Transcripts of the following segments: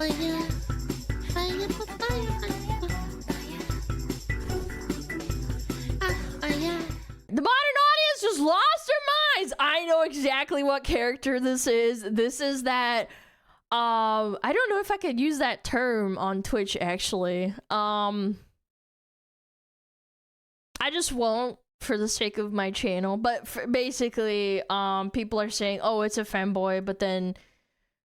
Fire. Fire, fire. The modern audience just lost their minds. I know exactly what character this is. This is that, I don't know if I could use that term on Twitch, actually. I just won't for the sake of my channel. But basically, people are saying, oh, it's a femboy, but then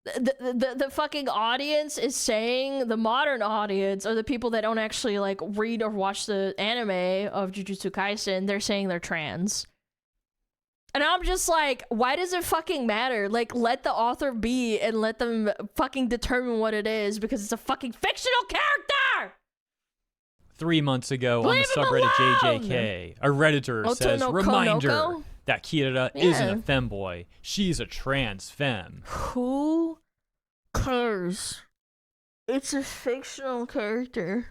the fucking audience is saying, the modern audience, or the people that don't actually like read or watch the anime of Jujutsu Kaisen, they're saying they're trans. And I'm just like, why does it fucking matter? Like, let the author be and let them fucking determine what it is, because it's a fucking fictional character! 3 months ago on the subreddit JJK, a Redditor says, reminder that Kirara isn't a femboy. She's a trans femme. Who cares? It's a fictional character.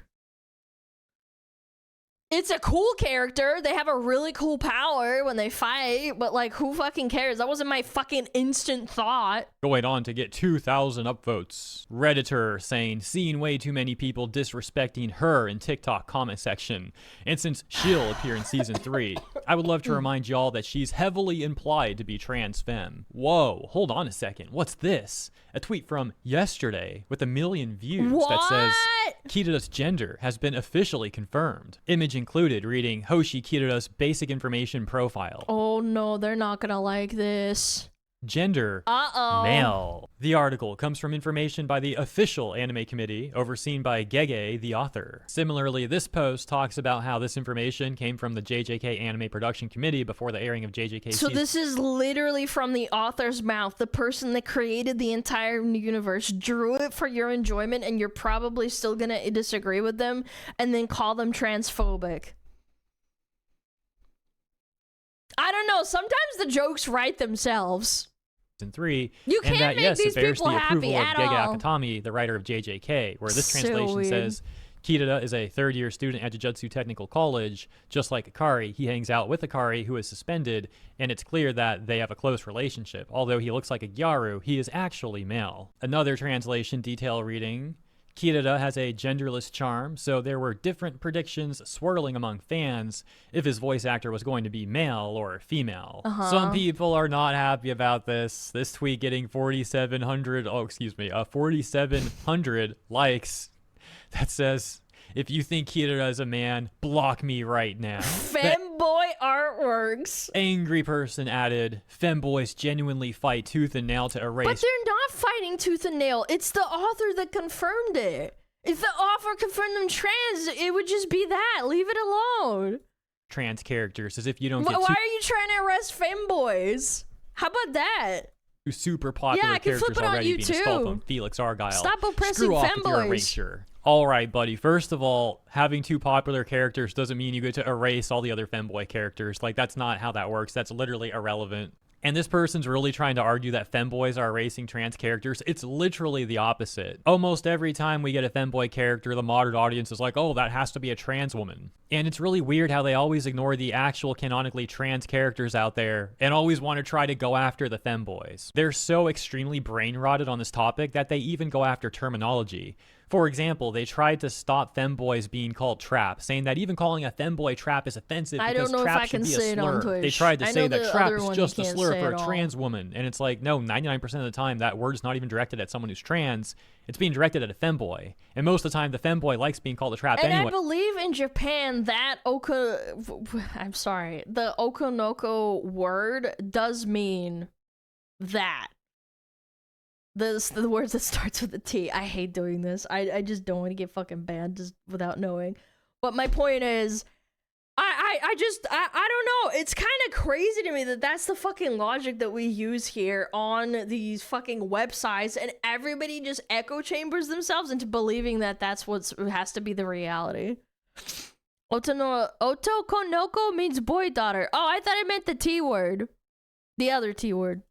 It's a cool character. They have a really cool power when they fight, but like, who fucking cares? That wasn't my fucking instant thought. Going on to get 2,000 upvotes. Redditor saying, seeing way too many people disrespecting her in TikTok comment section. And since she'll appear in season 3, I would love to remind y'all that she's heavily implied to be trans femme. Whoa, hold on a second. What's this? A tweet from yesterday with 1 million views that says, Kirara's gender has been officially confirmed. Image included, reading Hoshi Kirara's basic information profile. Oh no, they're not gonna like this. Gender, male. The article comes from information by the official anime committee, overseen by Gege, the author. Similarly, this post talks about how this information came from the JJK anime production committee before the airing of JJK So this is literally from the author's mouth. The person that created the entire universe drew it for your enjoyment, and you're probably still gonna disagree with them and then call them transphobic. I don't know, sometimes the jokes write themselves. 3, you can't and that, make yes, these it bears people the happy approval of at Gege all. Akutami, the writer of JJK, where this translation weird. says, Kirara is a third-year student at Jujutsu Technical College. Just like Akari, he hangs out with Akari, who is suspended, and it's clear that they have a close relationship. Although he looks like a Gyaru, he is actually male. Another translation detail reading, Kirara has a genderless charm, so there were different predictions swirling among fans if his voice actor was going to be male or female. Some people are not happy about this. This tweet getting 4,700 likes that says, if you think Kirara is a man, block me right now. Femboy artworks. Angry person added, femboys genuinely fight tooth and nail to erase. But they're not fighting tooth and nail. It's the author that confirmed it. If the author confirmed them trans, it would just be that. Leave it alone. Trans characters, as if you don't get Why are you trying to arrest femboys? How about that? Super popular I can flip characters it on already you being too. stole from Felix Argyle. Stop oppressing Screw off with your femboys. erasure. All right, buddy. First of all, having 2 popular characters doesn't mean you get to erase all the other femboy characters. Like, that's not how that works. That's literally irrelevant. And this person's really trying to argue that femboys are erasing trans characters. It's literally the opposite. Almost every time we get a femboy character, the modern audience is like, oh, that has to be a trans woman. And it's really weird how they always ignore the actual canonically trans characters out there and always want to try to go after the femboys. They're so extremely brain rotted on this topic that they even go after terminology. For example, they tried to stop femboys being called trap, saying that even calling a femboy trap is offensive because trap should be a slur. They tried to say that trap is just a slur for a trans woman. And it's like, no, 99% of the time, that word is not even directed at someone who's trans. It's being directed at a femboy. And most of the time, the femboy likes being called a trap anyway. And I believe in Japan, that the Okonoko word does mean that. The words that starts with a T. I hate doing this. I just don't want to get fucking banned just without knowing. But my point is, I don't know. It's kind of crazy to me that that's the fucking logic that we use here on these fucking websites, and everybody just echo chambers themselves into believing that that's what has to be the reality. Otokonoko means boy daughter. Oh, I thought it meant the T word. The other T word.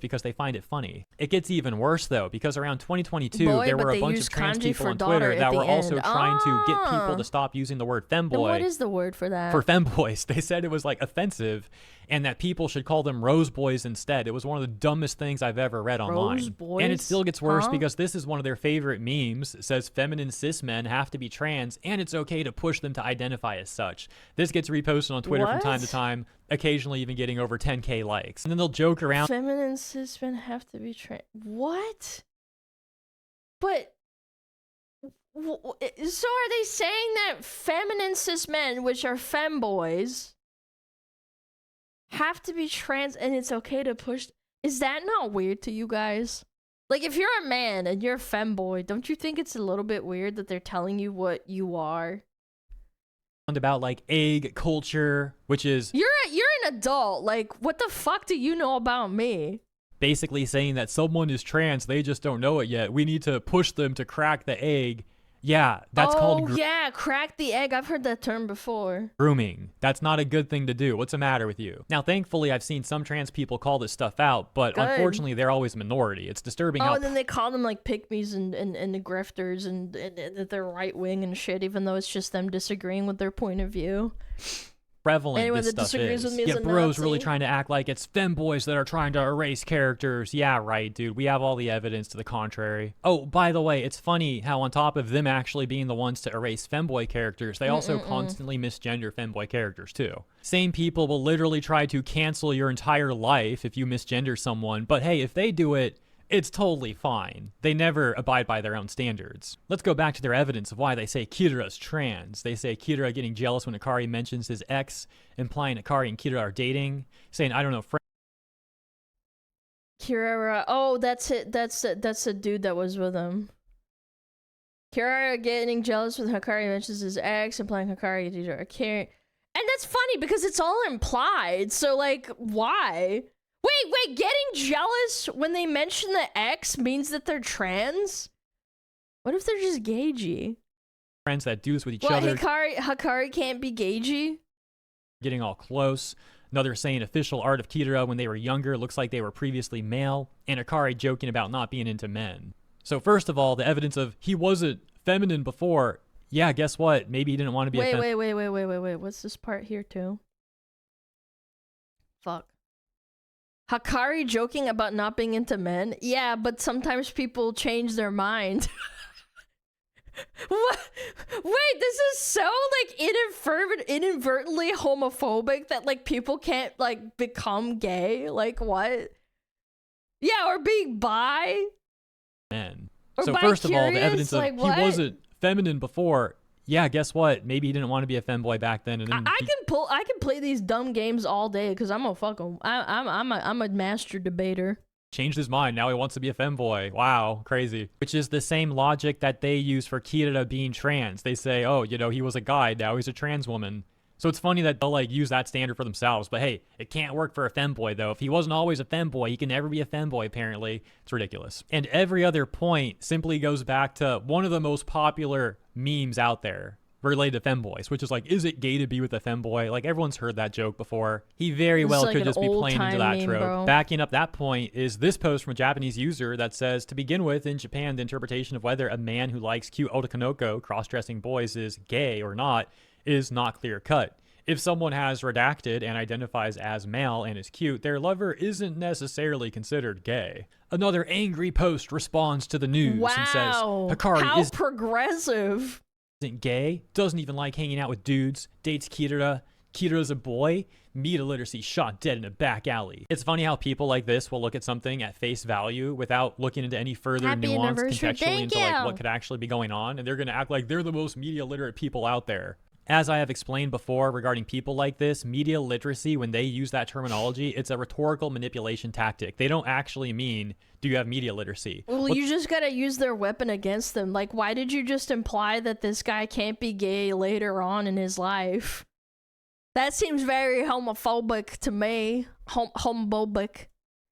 Because they find it funny. It gets even worse though, because around 2022 there were a bunch of trans people on Twitter that were also trying to get people to stop using the word femboy. Then what is the word for that? For femboys. They said it was like offensive, and that people should call them rose boys instead. It was one of the dumbest things I've ever read online. Rose boys? And it still gets worse because this is one of their favorite memes. It says feminine cis men have to be trans, and it's okay to push them to identify as such. This gets reposted on Twitter from time to time, occasionally even getting over 10K likes. And then they'll joke around. Feminine cis men have to be trans. What? But so are they saying that feminine cis men, which are femboys, have to be trans and it's okay to push? Is that not weird to you guys? Like, if you're a man and you're a femboy, don't you think it's a little bit weird that they're telling you what you are? About like egg culture, which is you're an adult. Like, what the fuck do you know about me? Basically saying that someone is trans, they just don't know it yet. We need to push them to crack the egg. Yeah, that's called crack the egg. I've heard that term before. Grooming. That's not a good thing to do. What's the matter with you? Now, thankfully, I've seen some trans people call this stuff out, but unfortunately, they're always a minority. It's disturbing how... and then they call them, like, pygmies and the grifters and they're right-wing and shit, even though it's just them disagreeing with their point of view. Prevalent Anyone this that stuff disagrees is. with me is a bros Nazi. really trying to act like it's femboys that are trying to erase characters. Yeah, right, dude. We have all the evidence to the contrary. Oh, by the way, it's funny how on top of them actually being the ones to erase femboy characters, they also constantly misgender femboy characters too. Same people will literally try to cancel your entire life if you misgender someone, but hey, if they do it, it's totally fine. They never abide by their own standards. Let's go back to their evidence of why they say Kirara's trans. They say Kirara getting jealous when Akari mentions his ex, implying Akari and Kirara are dating, saying, I don't know, Kirara. Oh, that's it. That's the dude that was with him. Kirara getting jealous when Hikari mentions his ex, implying Hikari are caring. And that's funny because it's all implied. So, like, why? Wait, getting jealous when they mention the ex means that they're trans? What if they're just gagey? Friends that do this with each other. Hikari can't be gagey? Getting all close. Another saying official art of Kirara when they were younger looks like they were previously male. And Akari joking about not being into men. So first of all, the evidence of he wasn't feminine before. Yeah, guess what? Maybe he didn't want to be Wait. What's this part here too? Fuck. Hikari joking about not being into men? Yeah, but sometimes people change their mind. What? Wait, this is so, like, inadvertently homophobic that, like, people can't, like, become gay? Like, what? Yeah, or being bi? Men. Or so first of all, the evidence of like, he wasn't feminine before. Yeah, guess what? Maybe he didn't want to be a femboy back then. And then I can play these dumb games all day because I'm a fucking I'm a master debater. Changed his mind. Now he wants to be a femboy. Wow, crazy. Which is the same logic that they use for Kirara being trans. They say, oh, you know, he was a guy, now he's a trans woman. So it's funny that they'll, like, use that standard for themselves. But hey, it can't work for a femboy, though. If he wasn't always a femboy, he can never be a femboy, apparently. It's ridiculous. And every other point simply goes back to one of the most popular memes out there related to femboys, which is like, is it gay to be with a femboy? Like, everyone's heard that joke before. He very well could just be playing into that trope. Bro. Backing up that point is this post from a Japanese user that says, to begin with, in Japan, the interpretation of whether a man who likes cute otakonoko, cross-dressing boys, is gay or not is not clear-cut. If someone has redacted and identifies as male and is cute, their lover isn't necessarily considered gay. Another angry post responds to the news and says, Hikari how progressive. Isn't gay, doesn't even like hanging out with dudes, dates Kirara, Kirara's a boy, media literacy shot dead in a back alley. It's funny how people like this will look at something at face value without looking into any further nuance contextually into like what could actually be going on, and they're going to act like they're the most media literate people out there. As I have explained before regarding people like this, media literacy, when they use that terminology, it's a rhetorical manipulation tactic. They don't actually mean, do you have media literacy? Well, you just gotta use their weapon against them. Like, why did you just imply that this guy can't be gay later on in his life? That seems very homophobic to me. Homophobic.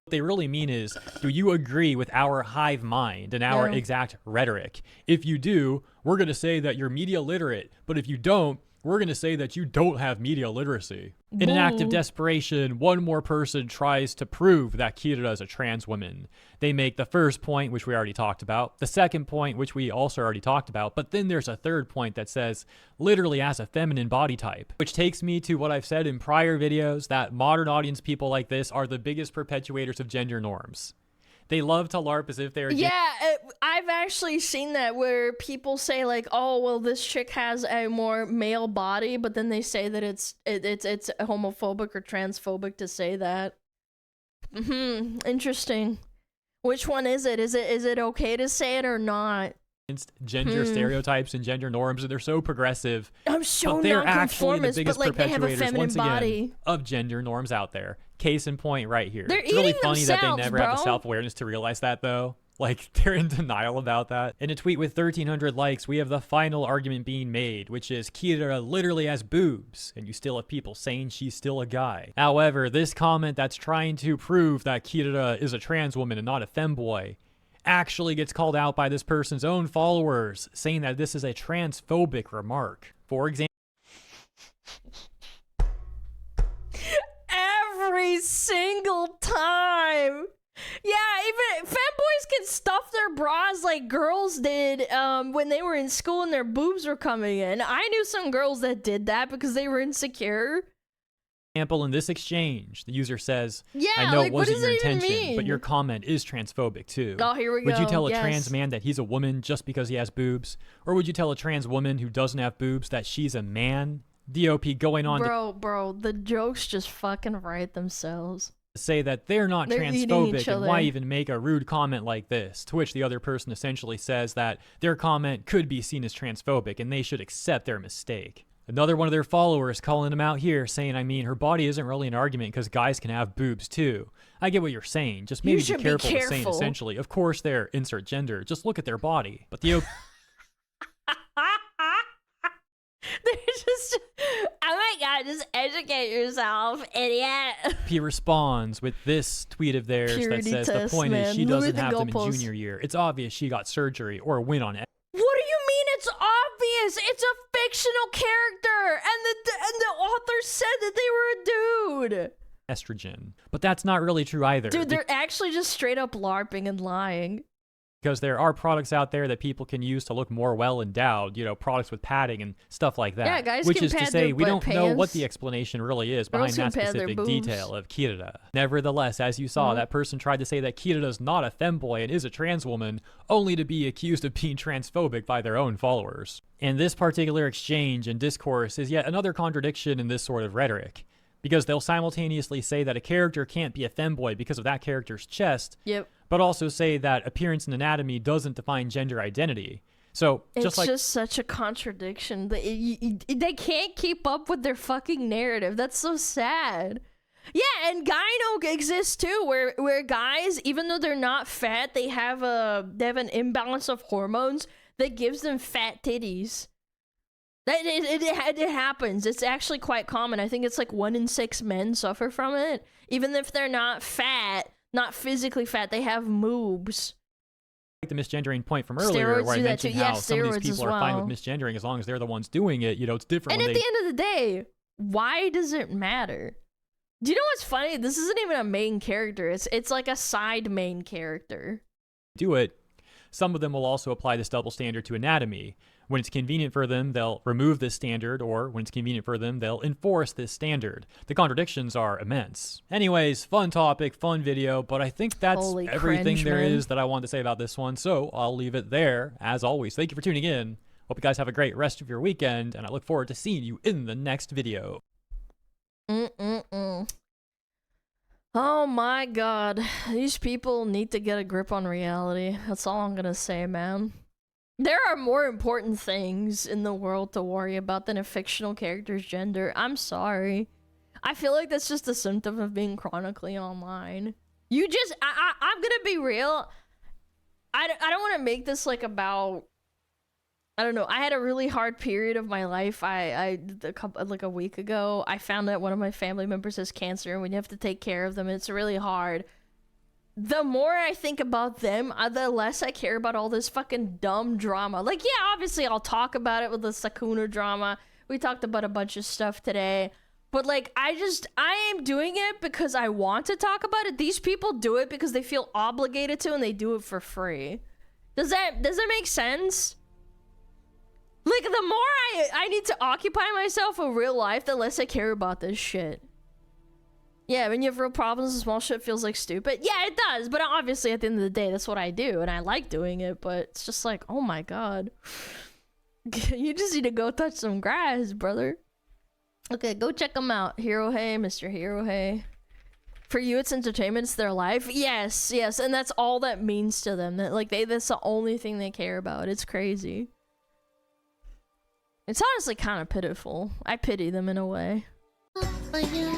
What they really mean is, do you agree with our hive mind and our exact rhetoric? If you do, we're going to say that you're media literate, but if you don't, we're going to say that you don't have media literacy. In an act of desperation, one more person tries to prove that Kirara is a trans woman. They make the first point, which we already talked about, the second point, which we also already talked about, but then there's a third point that says, literally as a feminine body type, which takes me to what I've said in prior videos, that modern audience people like this are the biggest perpetuators of gender norms. They love to LARP as if they're... I've actually seen that where people say like, oh, well, this chick has a more male body, but then they say that it's homophobic or transphobic to say that. Interesting. Which one is it? Is it okay to say it or not? Gender stereotypes and gender norms, and they're so progressive. I'm so but they're actually the nonconformist, biggest but like they have a perpetuators, feminine once body again, of gender norms out there. Case in point right here. They're It's really eating funny that they themselves, never have the bro. self-awareness to realize that, though. Like, they're in denial about that. In a tweet with 1,300 likes, we have the final argument being made, which is Kirara literally has boobs, and you still have people saying she's still a guy. However, this comment that's trying to prove that Kirara is a trans woman and not a femboy actually gets called out by this person's own followers, saying that this is a transphobic remark. For example, every single time. Yeah, even femboys can stuff their bras like girls did when they were in school and their boobs were coming in. I knew some girls that did that because they were insecure. in this exchange, the user says, Yeah, I know like, it what wasn't does your it even intention, but mean? your comment is transphobic too. Oh, here we go. Would you tell a Yes. trans man that he's a woman just because he has boobs? Or would you tell a trans woman who doesn't have boobs that she's a man? DOP going on to Bro, the jokes just fucking write themselves. say that they're not They're eating transphobic each and why other. even make a rude comment like this, to which the other person essentially says that their comment could be seen as transphobic and they should accept their mistake. Another one of their followers calling them out here saying, I mean, her body isn't really an argument because guys can have boobs too. I get what you're saying, just maybe should be be careful with saying careful. essentially, of course they're insert gender, just look at their body. But the They're just, oh my god, just educate yourself, idiot. He responds with this tweet of theirs Purity that says, test, the point man. is she Look doesn't at the have them in goalposts. junior year. It's obvious she got surgery or went on What do you mean it's obvious? It's a fictional character, and the author said that they were a dude. estrogen. But that's not really true either. Dude, they're actually just straight up LARPing and lying. Because there are products out there that people can use to look more well endowed, you know, products with padding and stuff like that. Yeah, guys which can is to pad say, their we don't know what pants. the explanation really is behind Girls that can pad their specific boobs. detail of Kirara. Nevertheless, as you saw, that person tried to say that Kirara's not a femboy and is a trans woman, only to be accused of being transphobic by their own followers. And this particular exchange and discourse is yet another contradiction in this sort of rhetoric. Because they'll simultaneously say that a character can't be a femboy because of that character's chest, Yep. but also say that appearance and anatomy doesn't define gender identity. So It's just such a contradiction. They can't keep up with their fucking narrative. That's so sad. Yeah, and gyno exists too, where guys, even though they're not fat, they have an imbalance of hormones that gives them fat titties. That it happens. It's actually quite common. I think it's like 1 in 6 men suffer from it. Even if they're not fat, not physically fat, they have moobs. the misgendering point from earlier, Steroids where I do that mentioned too. how Yeah, some of these steroids people as are fine well. with misgendering as long as they're the ones doing it. You know, it's different And when at they the end of the day, why does it matter? Do you know what's funny? This isn't even a main character. It's like a side main character. do it. Some of them will also apply this double standard to anatomy. When it's convenient for them, they'll remove this standard, or when it's convenient for them, they'll enforce this standard. The contradictions are immense. Anyways, fun topic, fun video, but I think that's Holy everything cringe, there man. is that I wanted to say about this one, so I'll leave it there. As always, thank you for tuning in. Hope you guys have a great rest of your weekend, and I look forward to seeing you in the next video. Oh my god. These people need to get a grip on reality. That's all I'm gonna say, man. There are more important things in the world to worry about than a fictional character's gender. I'm sorry. I feel like that's just a symptom of being chronically online. You just, I'm gonna be real. I don't want to make this like about, I don't know. I had a really hard period of my life. Like a week ago, I found out one of my family members has cancer, and we have to take care of them. And it's really hard. The more I think about them, the less I care about all this fucking dumb drama. Like, yeah, obviously I'll talk about it with the Sakuna drama, We talked about a bunch of stuff today. But like, I am doing it because I want to talk about it. These people do it because they feel obligated to, and they do it for free. Does that make sense? Like, the more I need to occupy myself with real life, the less I care about this shit. Yeah, when you have real problems, the small shit feels like stupid. Yeah, it does, but obviously at the end of the day, that's what I do, and I like doing it, but it's just like, oh my god. You just need to go touch some grass, brother. Okay, go check them out. Hero Hey, Mr. Hero Hey. For you, it's entertainment, it's their life. Yes, yes, and that's all that means to them. That like that's the only thing they care about. It's crazy. It's honestly kind of pitiful. I pity them in a way. For you.